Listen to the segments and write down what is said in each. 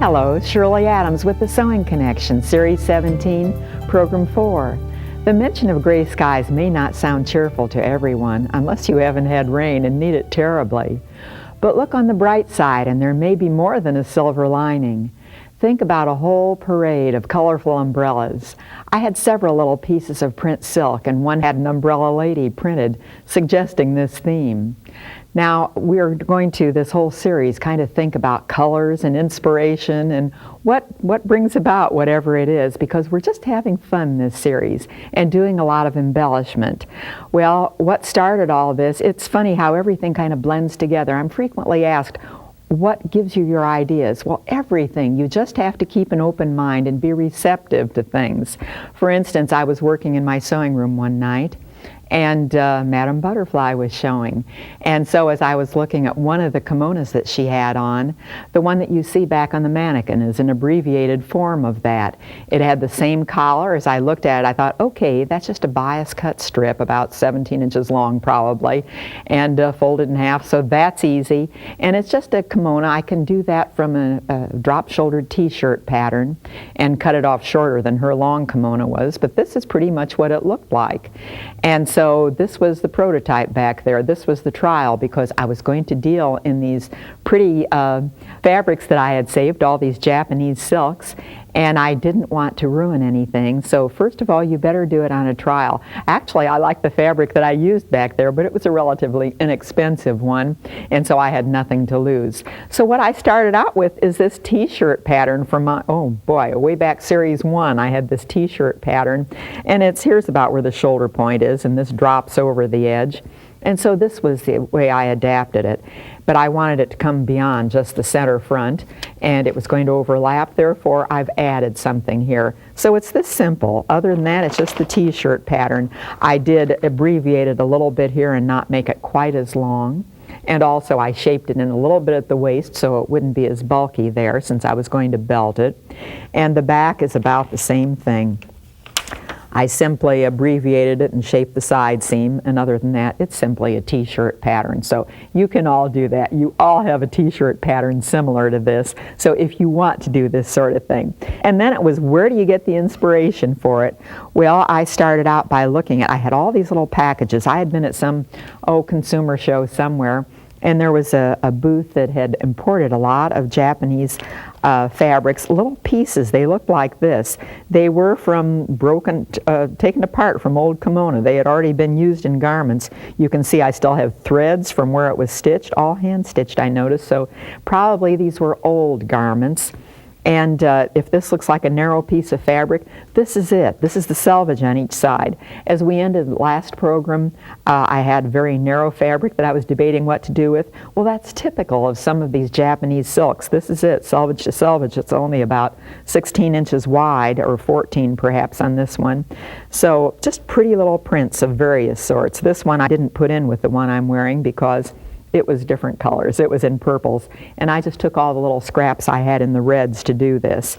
Hello, Shirley Adams with the Sewing Connection, Series 17, Program 4. The mention of gray skies may not sound cheerful to everyone unless you haven't had rain and need it terribly. But look on the bright side, and there may be more than a silver lining. Think about a whole parade of colorful umbrellas. I had several little pieces of print silk, and one had an umbrella lady printed, suggesting this theme. Now, we're going to, this whole series, kind of think about colors and inspiration and what brings about whatever it is, because we're just having fun this series and doing a lot of embellishment. Well, what started all this, it's funny how everything kind of blends together. I'm frequently asked, what gives you your ideas? Well, everything. You just have to keep an open mind and be receptive to things. For instance, I was working in my sewing room one night, and Madame Butterfly was showing. And so as I was looking at one of the kimonos that she had on, the one that you see back on the mannequin is an abbreviated form of that. It had the same collar. As I looked at it, I thought, okay, that's just a bias cut strip, about 17 inches long probably, and folded in half, so that's easy. And it's just a kimono. I can do that from a drop-shouldered t-shirt pattern and cut it off shorter than her long kimono was, but this is pretty much what it looked like. And so this was the prototype back there. This was the trial, because I was going to deal in these pretty fabrics that I had saved, all these Japanese silks, and I didn't want to ruin anything. So first of all, you better do it on a trial. Actually, I like the fabric that I used back there, but it was a relatively inexpensive one, and so I had nothing to lose. So what I started out with is this t-shirt pattern from my, oh boy, way back Series 1, I had this t-shirt pattern, and here's about where the shoulder point is, and this drops over the edge. And so this was the way I adapted it. But I wanted it to come beyond just the center front, and it was going to overlap, therefore I've added something here. So it's this simple. Other than that, it's just the t-shirt pattern. I did abbreviate it a little bit here and not make it quite as long. And also I shaped it in a little bit at the waist so it wouldn't be as bulky there, since I was going to belt it. And the back is about the same thing. I simply abbreviated it and shaped the side seam, and other than that, it's simply a t-shirt pattern. So you can all do that. You all have a t-shirt pattern similar to this, so if you want to do this sort of thing. And then it was, where do you get the inspiration for it? Well, I started out by looking at, I had all these little packages. I had been at some, consumer show somewhere, and there was a booth that had imported a lot of Japanese fabrics, little pieces. They looked like this. They were from taken apart from old kimono. They had already been used in garments. You can see I still have threads from where it was stitched, all hand stitched I noticed, so probably these were old garments. And if this looks like a narrow piece of fabric, this is it. This is the selvage on each side. As we ended the last program, I had very narrow fabric that I was debating what to do with. Well, that's typical of some of these Japanese silks. This is it, selvage to selvage. It's only about 16 inches wide, or 14 perhaps on this one. So just pretty little prints of various sorts. This one I didn't put in with the one I'm wearing because it was different colors. It was in purples, and I just took all the little scraps I had in the reds to do this.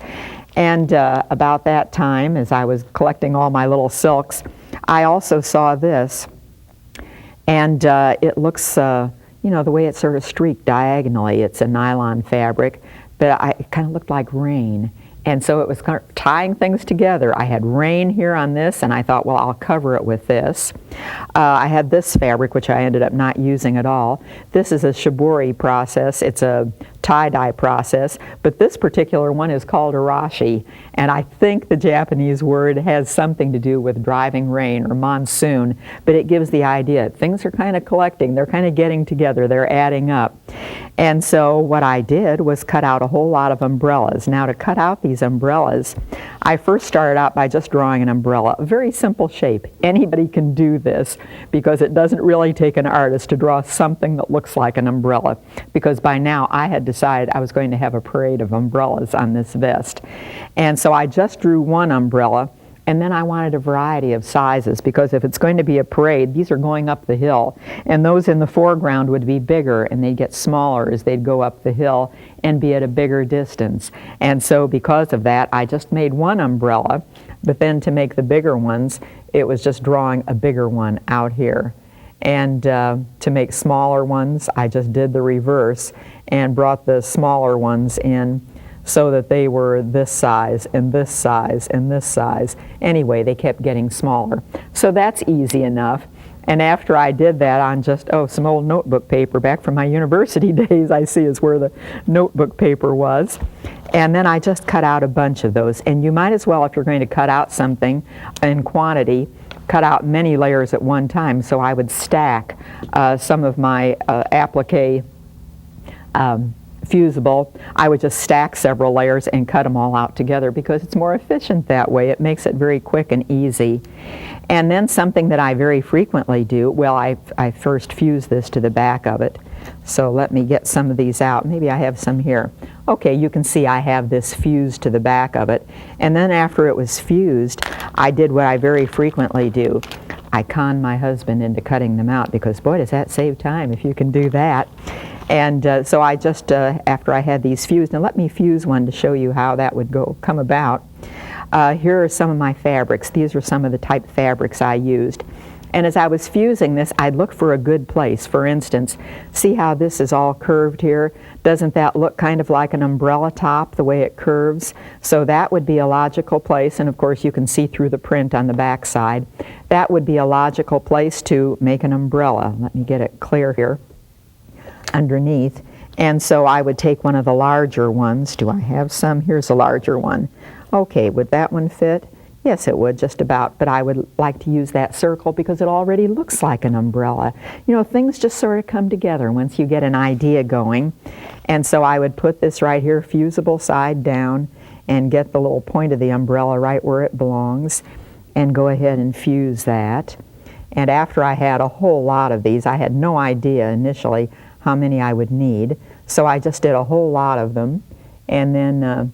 And about that time, as I was collecting all my little silks, I also saw this, and it looks, you know, the way it's sort of streaked diagonally. It's a nylon fabric, but it kind of looked like rain. And so it was kind of tying things together. I had rain here on this, and I thought, well, I'll cover it with this. I had this fabric, which I ended up not using at all. This is a shibori process. It's a tie-dye process, but this particular one is called arashi, and I think the Japanese word has something to do with driving rain or monsoon, but it gives the idea. Things are kind of collecting. They're kind of getting together. They're adding up. And so what I did was cut out a whole lot of umbrellas. Now, to cut out these umbrellas, I first started out by just drawing an umbrella, a very simple shape. Anybody can do this because it doesn't really take an artist to draw something that looks like an umbrella, because by now I had decided I was going to have a parade of umbrellas on this vest. And so I just drew one umbrella, and then I wanted a variety of sizes, because if it's going to be a parade, these are going up the hill, and those in the foreground would be bigger, and they'd get smaller as they'd go up the hill and be at a bigger distance. And so because of that, I just made one umbrella, but then to make the bigger ones, it was just drawing a bigger one out here. And to make smaller ones, I just did the reverse and brought the smaller ones in so that they were this size and this size and this size. Anyway, they kept getting smaller. So that's easy enough. And after I did that on just, some old notebook paper back from my university days, I see is where the notebook paper was. And then I just cut out a bunch of those. And you might as well, if you're going to cut out something in quantity, cut out many layers at one time. So I would stack some of my applique fusible. I would just stack several layers and cut them all out together because it's more efficient that way. It makes it very quick and easy. And then something that I very frequently do, well, I first fuse this to the back of it. So let me get some of these out. Maybe I have some here. Okay, you can see I have this fused to the back of it. And then after it was fused, I did what I very frequently do. I conned my husband into cutting them out because, boy, does that save time if you can do that. And so I just, after I had these fused, and let me fuse one to show you how that would come about. Here are some of my fabrics. These are some of the type fabrics I used. And as I was fusing this, I'd look for a good place. For instance, see how this is all curved here? Doesn't that look kind of like an umbrella top, the way it curves? So that would be a logical place, and of course you can see through the print on the back side. That would be a logical place to make an umbrella. Let me get it clear here underneath. And so I would take one of the larger ones. Do I have some? Here's a larger one. Okay, would that one fit? Yes, it would, just about, but I would like to use that circle because it already looks like an umbrella. You know, things just sort of come together once you get an idea going. And so I would put this right here, fusible side down, and get the little point of the umbrella right where it belongs, and go ahead and fuse that. And after I had a whole lot of these, I had no idea initially how many I would need, so I just did a whole lot of them, and then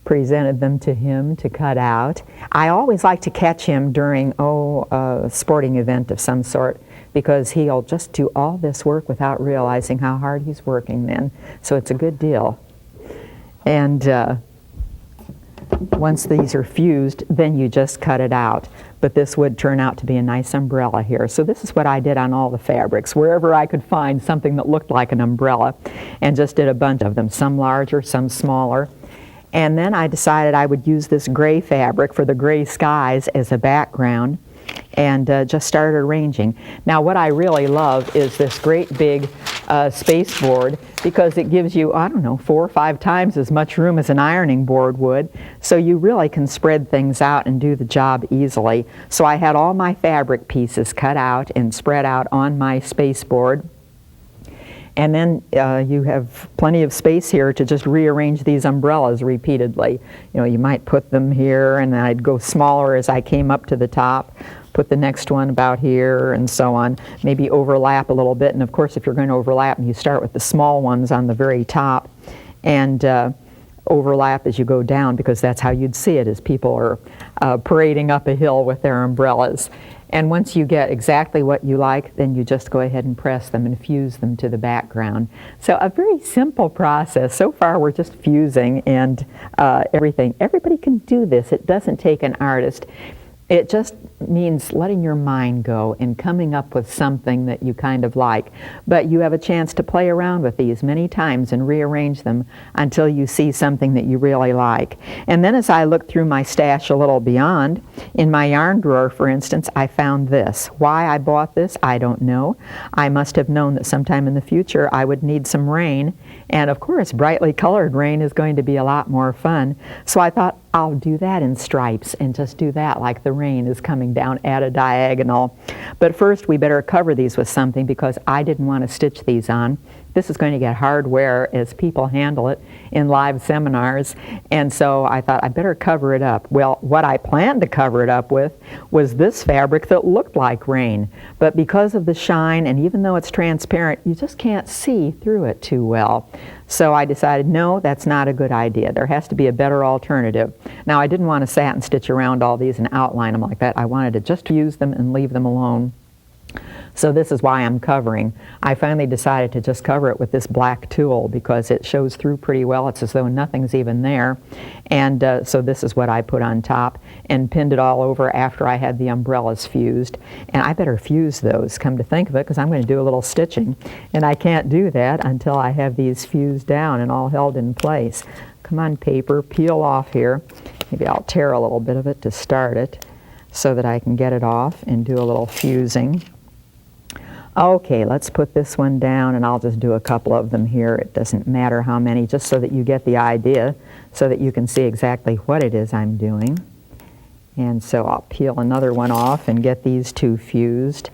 presented them to him to cut out. I always like to catch him during, a sporting event of some sort, because he'll just do all this work without realizing how hard he's working then. So it's a good deal. And once these are fused, then you just cut it out. But this would turn out to be a nice umbrella here. So this is what I did on all the fabrics, wherever I could find something that looked like an umbrella, and just did a bunch of them, some larger, some smaller. And then I decided I would use this gray fabric for the gray skies as a background, and just started arranging. Now what I really love is this great big space board, because it gives you, 4 or 5 times as much room as an ironing board would, so you really can spread things out and do the job easily. So I had all my fabric pieces cut out and spread out on my space board. And then you have plenty of space here to just rearrange these umbrellas repeatedly. You know, you might put them here, and then I'd go smaller as I came up to the top, put the next one about here, and so on. Maybe overlap a little bit, and of course if you're going to overlap, you start with the small ones on the very top, and overlap as you go down, because that's how you'd see it as people are parading up a hill with their umbrellas. And once you get exactly what you like, then you just go ahead and press them and fuse them to the background. So a very simple process. So far we're just fusing and everything. Everybody can do this. It doesn't take an artist. It just means letting your mind go and coming up with something that you kind of like. But you have a chance to play around with these many times and rearrange them until you see something that you really like. And then as I looked through my stash a little beyond, in my yarn drawer, for instance, I found this. Why I bought this, I don't know. I must have known that sometime in the future I would need some rain. And of course, brightly colored rain is going to be a lot more fun. So I thought, I'll do that in stripes and just do that like the rain is coming down at a diagonal. But first we better cover these with something, because I didn't want to stitch these on. This is going to get hard wear as people handle it in live seminars, and so I thought I better cover it up. Well, what I planned to cover it up with was this fabric that looked like rain, but because of the shine, and even though it's transparent, you just can't see through it too well. So I decided, no, that's not a good idea. There has to be a better alternative. Now, I didn't want to satin stitch around all these and outline them like that. I wanted to just use them and leave them alone. So this is why I'm covering. I finally decided to just cover it with this black tulle because it shows through pretty well. It's as though nothing's even there. And so this is what I put on top and pinned it all over after I had the umbrellas fused. And I better fuse those, come to think of it, because I'm going to do a little stitching. And I can't do that until I have these fused down and all held in place. Come on, paper, peel off here. Maybe I'll tear a little bit of it to start it so that I can get it off and do a little fusing. Okay, let's put this one down, and I'll just do a couple of them here. It doesn't matter how many, just so that you get the idea, so that you can see exactly what it is I'm doing. And so I'll peel another one off and get these two fused,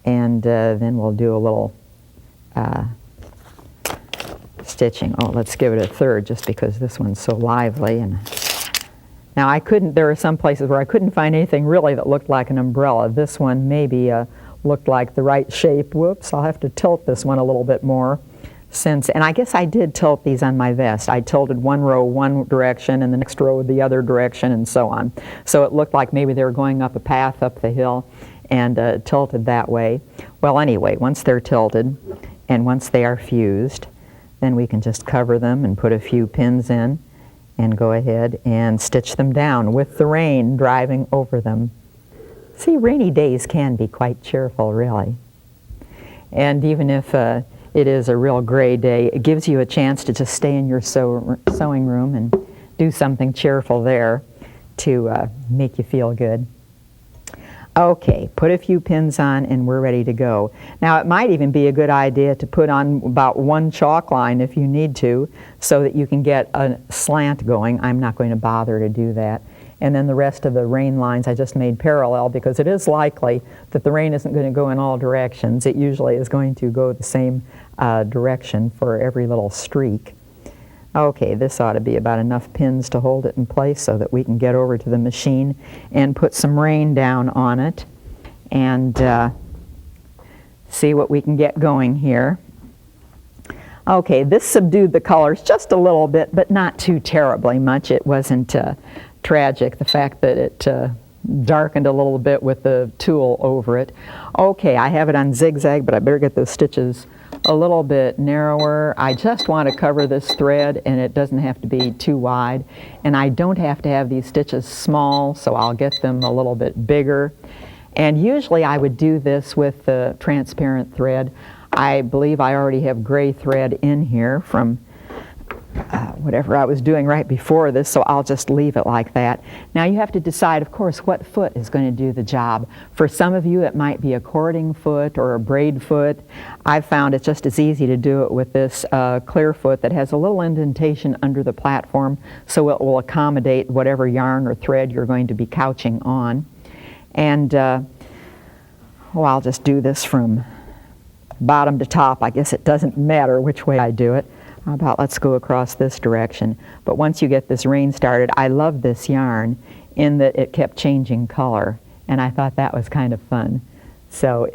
and then we'll do a little stitching. Oh, let's give it a third, just because this one's so lively. And now there are some places where I couldn't find anything really that looked like an umbrella. This one maybe looked like the right shape. Whoops, I'll have to tilt this one a little bit more. And I guess I did tilt these on my vest. I tilted one row one direction and the next row the other direction and so on. So it looked like maybe they were going up a path up the hill and tilted that way. Well, anyway, once they're tilted and once they are fused, then we can just cover them and put a few pins in and go ahead and stitch them down with the rain driving over them. See, rainy days can be quite cheerful, really. And even if it is a real gray day, it gives you a chance to just stay in your sewing room and do something cheerful there to make you feel good. Okay, put a few pins on and we're ready to go. Now it might even be a good idea to put on about one chalk line if you need to, so that you can get a slant going. I'm not going to bother to do that. And then the rest of the rain lines I just made parallel, because it is likely that the rain isn't going to go in all directions. It usually is going to go the same direction for every little streak. Okay, this ought to be about enough pins to hold it in place so that we can get over to the machine and put some rain down on it and see what we can get going here. Okay, this subdued the colors just a little bit, but not too terribly much. It wasn't tragic, the fact that it darkened a little bit with the tulle over it. Okay, I have it on zigzag, but I better get those stitches a little bit narrower. I just want to cover this thread, and it doesn't have to be too wide. And I don't have to have these stitches small, so I'll get them a little bit bigger. And usually I would do this with the transparent thread. I believe I already have gray thread in here from whatever I was doing right before this, so I'll just leave it like that. Now you have to decide, of course, what foot is going to do the job. For some of you it might be a cording foot or a braid foot. I've found it's just as easy to do it with this clear foot that has a little indentation under the platform, so it will accommodate whatever yarn or thread you're going to be couching on. And I'll just do this from bottom to top. I guess it doesn't matter which way I do it. How about let's go across this direction. But once you get this rain started, I love this yarn in that it kept changing color, and I thought that was kind of fun. So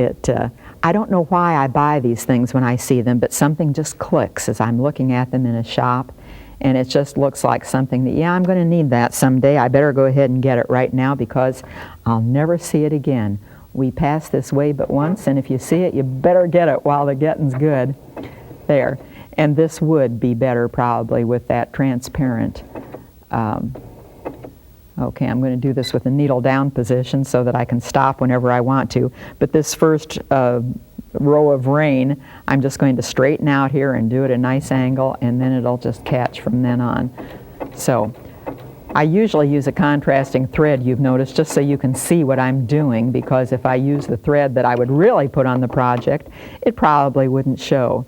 I don't know why I buy these things when I see them, but something just clicks as I'm looking at them in a shop, and it just looks like something that, yeah, I'm going to need that someday. I better go ahead and get it right now because I'll never see it again. We pass this way but once, and if you see it, you better get it while the getting's good. There. And this would be better probably with that transparent. Okay, I'm going to do this with a needle down position so that I can stop whenever I want to. But this first row of rain, I'm just going to straighten out here and do it at a nice angle, and then it'll just catch from then on. So I usually use a contrasting thread, you've noticed, just so you can see what I'm doing, because if I use the thread that I would really put on the project, it probably wouldn't show.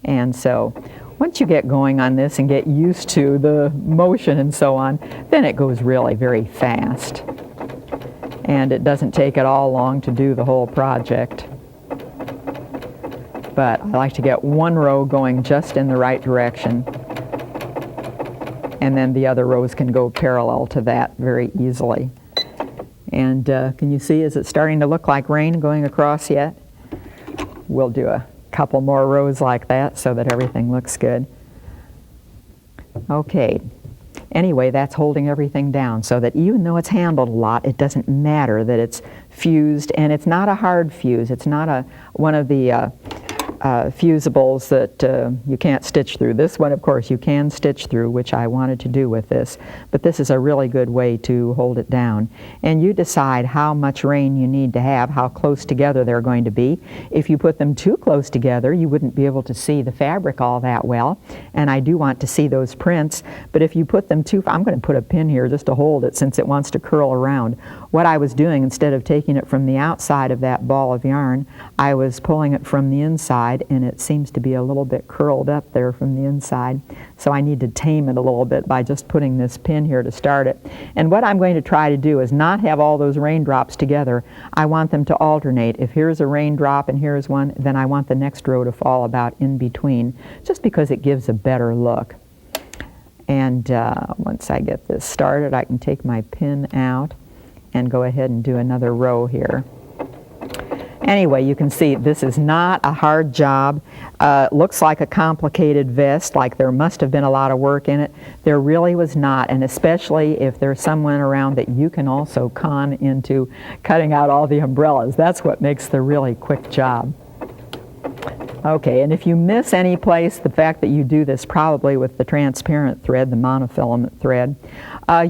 And so once you get going on this and get used to the motion and so on, then it goes really very fast. And it doesn't take at all long to do the whole project. But I like to get one row going just in the right direction. And then the other rows can go parallel to that very easily. And can you see, is it starting to look like rain going across yet? We'll do a couple more rows like that so that everything looks good. Okay, Anyway, that's holding everything down so that even though it's handled a lot, it doesn't matter that it's fused, and it's not a hard fuse. It's not one of the fusibles that you can't stitch through. This one, of course, you can stitch through, which I wanted to do with this, but this is a really good way to hold it down. And you decide how much rain you need to have, how close together they're going to be. If you put them too close together, you wouldn't be able to see the fabric all that well, and I do want to see those prints, but if you put them too, I'm going to put a pin here just to hold it since it wants to curl around. What I was doing, instead of taking it from the outside of that ball of yarn, I was pulling it from the inside, and it seems to be a little bit curled up there from the inside. So I need to tame it a little bit by just putting this pin here to start it. And what I'm going to try to do is not have all those raindrops together. I want them to alternate. If here's a raindrop and here's one, then I want the next row to fall about in between, just because it gives a better look. And once I get this started, I can take my pin out and go ahead and do another row here. Anyway, you can see this is not a hard job. Looks like a complicated vest, like there must have been a lot of work in it. There really was not, and especially if there's someone around that you can also con into cutting out all the umbrellas. That's what makes the really quick job. Okay, and if you miss any place, the fact that you do this probably with the transparent thread, the monofilament thread,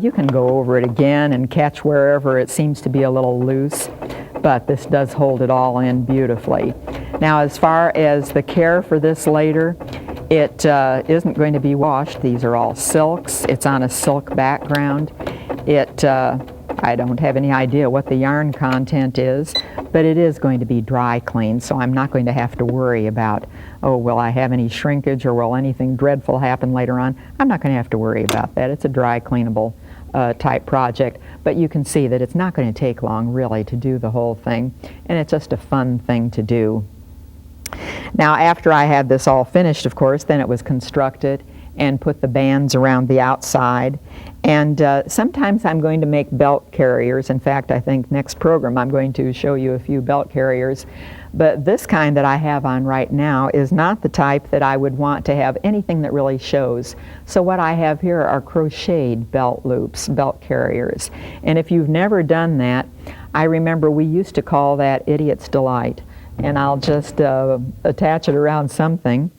you can go over it again and catch wherever it seems to be a little loose, but this does hold it all in beautifully. Now, as far as the care for this later, it isn't going to be washed. These are all silks. It's on a silk background. I don't have any idea what the yarn content is, but it is going to be dry clean, so I'm not going to have to worry about, oh, will I have any shrinkage or will anything dreadful happen later on? I'm not going to have to worry about that. It's a dry cleanable type project, but you can see that it's not going to take long really to do the whole thing, and it's just a fun thing to do. Now, after I had this all finished, of course, then it was constructed and put the bands around the outside. And sometimes I'm going to make belt carriers. In fact, I think next program I'm going to show you a few belt carriers. But this kind that I have on right now is not the type that I would want to have anything that really shows. So what I have here are crocheted belt loops, belt carriers. And if you've never done that, I remember we used to call that Idiot's Delight. And I'll just attach it around something.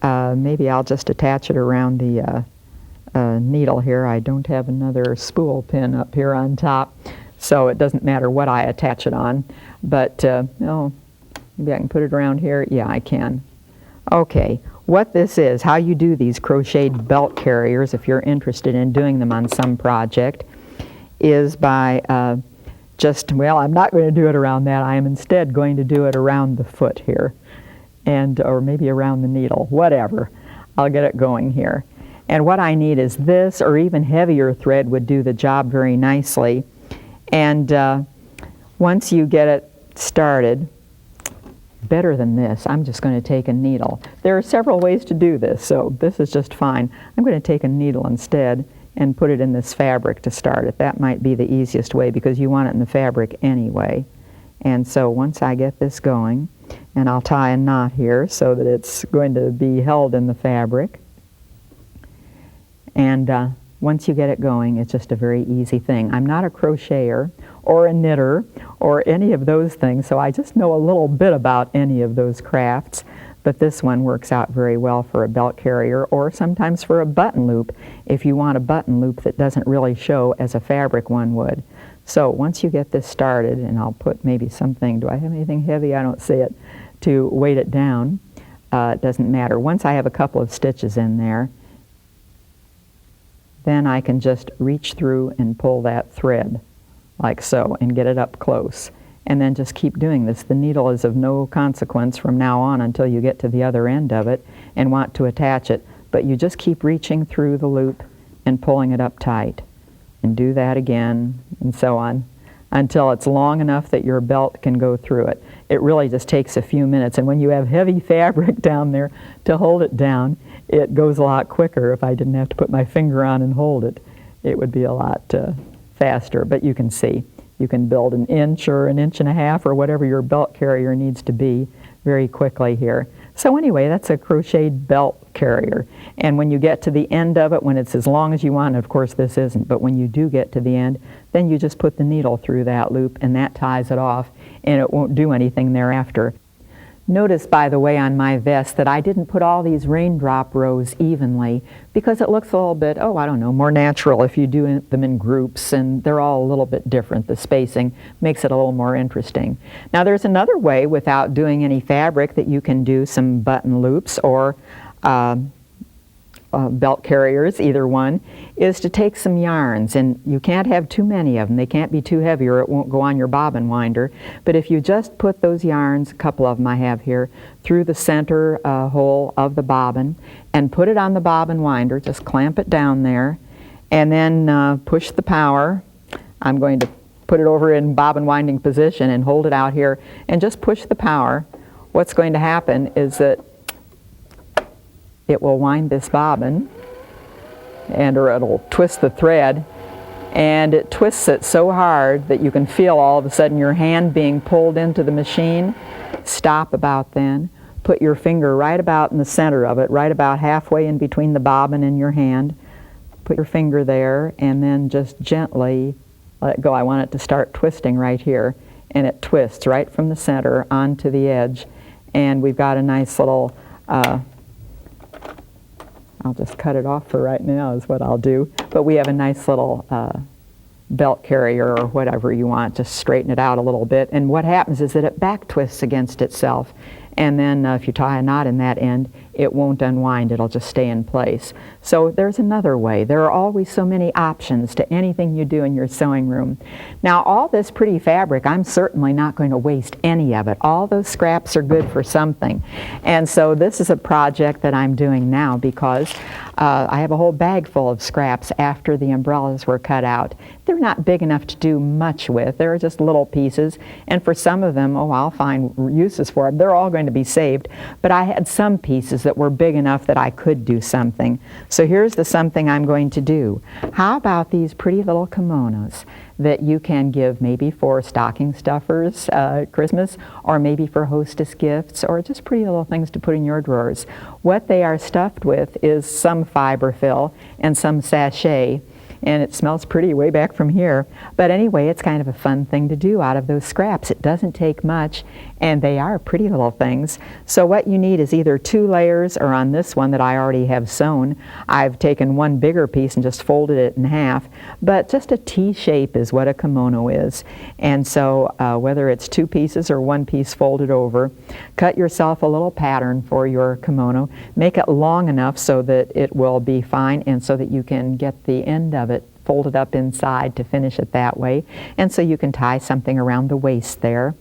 Maybe I'll just attach it around the needle here. I don't have another spool pin up here on top, so it doesn't matter what I attach it on. But oh, maybe I can put it around here. Yeah, I can. Okay, what this is, how you do these crocheted belt carriers, if you're interested in doing them on some project, is by well, I'm not going to do it around that. I am instead going to do it around the foot here, or maybe around the needle, whatever. I'll get it going here. And what I need is this, or even heavier thread would do the job very nicely. And once you get it started, better than this, I'm just going to take a needle. There are several ways to do this, so this is just fine. I'm going to take a needle instead and put it in this fabric to start it. That might be the easiest way because you want it in the fabric anyway. And so once I get this going, and I'll tie a knot here so that it's going to be held in the fabric. And once you get it going, it's just a very easy thing. I'm not a crocheter or a knitter or any of those things, so I just know a little bit about any of those crafts. But this one works out very well for a belt carrier, or sometimes for a button loop if you want a button loop that doesn't really show as a fabric one would. So once you get this started, and I'll put maybe something, do I have anything heavy? I don't see it, to weight it down. It doesn't matter. Once I have a couple of stitches in there, then I can just reach through and pull that thread like so and get it up close. And then just keep doing this. The needle is of no consequence from now on until you get to the other end of it and want to attach it. But you just keep reaching through the loop and pulling it up tight. And do that again, and so on, until it's long enough that your belt can go through it. It really just takes a few minutes. And when you have heavy fabric down there to hold it down, it goes a lot quicker. If I didn't have to put my finger on and hold it, it would be a lot faster. But you can see. You can build an inch or an inch and a half or whatever your belt carrier needs to be very quickly here. So anyway, that's a crocheted belt carrier. And when you get to the end of it, when it's as long as you want, of course this isn't, but when you do get to the end, then you just put the needle through that loop and that ties it off, and it won't do anything thereafter. Notice, by the way, on my vest that I didn't put all these raindrop rows evenly because it looks a little bit, oh, I don't know, more natural if you do them in groups, and they're all a little bit different. The spacing makes it a little more interesting. Now there's another way without doing any fabric that you can do some button loops or belt carriers, either one, is to take some yarns, and you can't have too many of them. They can't be too heavy or it won't go on your bobbin winder. But if you just put those yarns, a couple of them I have here, through the center hole of the bobbin and put it on the bobbin winder, just clamp it down there, and then push the power. I'm going to put it over in bobbin winding position and hold it out here and just push the power. What's going to happen is that it will wind this bobbin, or it'll twist the thread, and it twists it so hard that you can feel all of a sudden your hand being pulled into the machine. Stop about then. Put your finger right about in the center of it, right about halfway in between the bobbin and your hand. Put your finger there and then just gently let it go. I want it to start twisting right here, and it twists right from the center onto the edge, and we've got a nice little I'll just cut it off for right now is what I'll do. But we have a nice little belt carrier or whatever you want. Just straighten it out a little bit. And what happens is that it back twists against itself. And then if you tie a knot in that end, it won't unwind. It'll just stay in place. So there's another way. There are always so many options to anything you do in your sewing room. Now all this pretty fabric, I'm certainly not going to waste any of it. All those scraps are good for something. And so this is a project that I'm doing now because I have a whole bag full of scraps after the umbrellas were cut out. They're not big enough to do much with. They're just little pieces. And for some of them, oh, I'll find uses for them. They're all going to be saved. But I had some pieces that were big enough that I could do something. So here's the something I'm going to do. How about these pretty little kimonos that you can give maybe for stocking stuffers at Christmas, or maybe for hostess gifts, or just pretty little things to put in your drawers. What they are stuffed with is some fiber fill and some sachet, and it smells pretty way back from here. But anyway, it's kind of a fun thing to do out of those scraps. It doesn't take much, and they are pretty little things. So what you need is either 2 layers, or on this one that I already have sewn, I've taken one bigger piece and just folded it in half. But just a T shape is what a kimono is. And so whether it's 2 pieces or 1 piece folded over, cut yourself a little pattern for your kimono. Make it long enough so that it will be fine and so that you can get the end of it folded up inside to finish it that way. And so you can tie something around the waist there.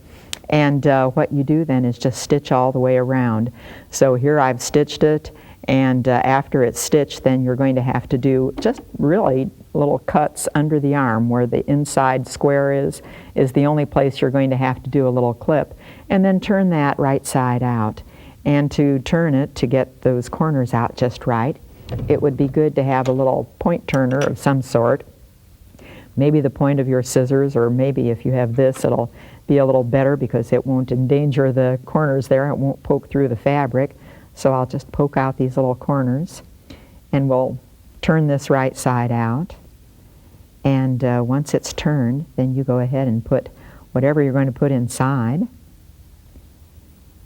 And what you do then is just stitch all the way around. So here I've stitched it, and after it's stitched, then you're going to have to do just really little cuts under the arm where the inside square is the only place you're going to have to do a little clip. And then turn that right side out. And to turn it, to get those corners out just right, it would be good to have a little point turner of some sort. Maybe the point of your scissors, or maybe if you have this, it'll be a little better because it won't endanger the corners there. It won't poke through the fabric. So I'll just poke out these little corners, and we'll turn this right side out. And once it's turned, then you go ahead and put whatever you're going to put inside.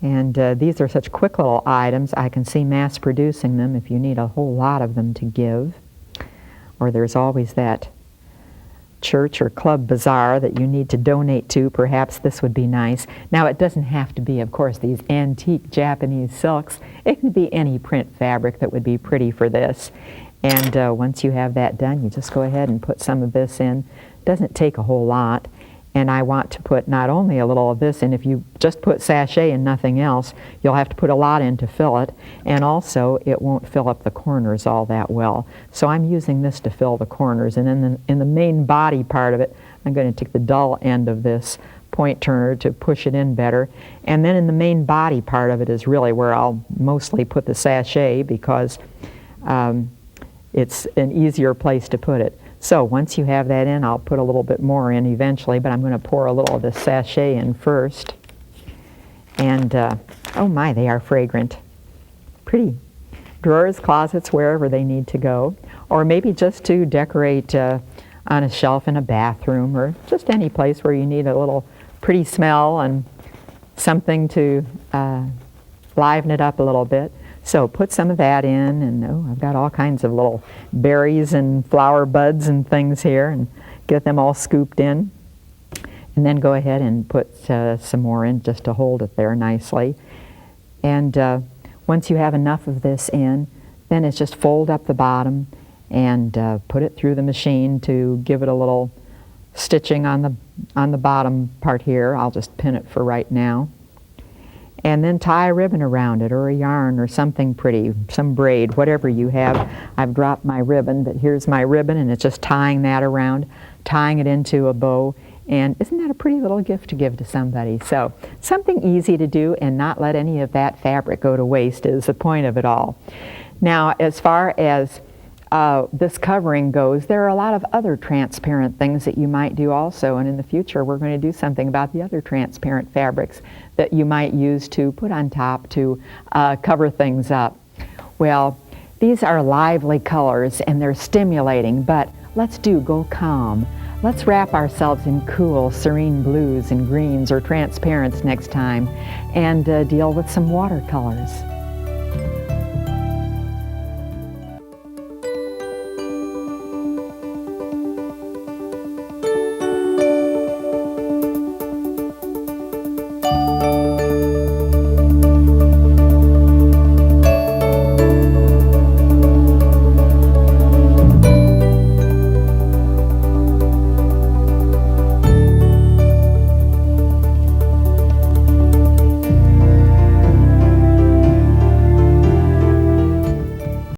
And these are such quick little items. I can see mass producing them if you need a whole lot of them to give. Or there's always that church or club bazaar that you need to donate to. Perhaps this would be nice. Now it doesn't have to be, of course, these antique Japanese silks. It can be any print fabric that would be pretty for this. And once you have that done, you just go ahead and put some of this in. It doesn't take a whole lot. And I want to put not only a little of this in. If you just put sachet and nothing else, you'll have to put a lot in to fill it. And also, it won't fill up the corners all that well. So I'm using this to fill the corners. And in the main body part of it, I'm going to take the dull end of this point turner to push it in better. And then in the main body part of it is really where I'll mostly put the sachet, because it's an easier place to put it. So once you have that in, I'll put a little bit more in eventually, but I'm going to pour a little of the sachet in first. And oh my, they are fragrant. Pretty. Drawers, closets, wherever they need to go. Or maybe just to decorate on a shelf in a bathroom, or just any place where you need a little pretty smell and something to liven it up a little bit. So put some of that in, and oh, I've got all kinds of little berries and flower buds and things here, and get them all scooped in. And then go ahead and put some more in just to hold it there nicely. And once you have enough of this in, then it's just fold up the bottom and put it through the machine to give it a little stitching on the bottom part here. I'll just pin it for right now. And then tie a ribbon around it, or a yarn, or something pretty, some braid, whatever you have. I've dropped my ribbon, but here's my ribbon, and it's just tying that around, tying it into a bow. And isn't that a pretty little gift to give to somebody? So something easy to do and not let any of that fabric go to waste is the point of it all. Now, as far as this covering goes, there are a lot of other transparent things that you might do also, and in the future we're going to do something about the other transparent fabrics that you might use to put on top to cover things up. Well, these are lively colors and they're stimulating, but let's go calm. Let's wrap ourselves in cool, serene blues and greens or transparents next time, and deal with some watercolors.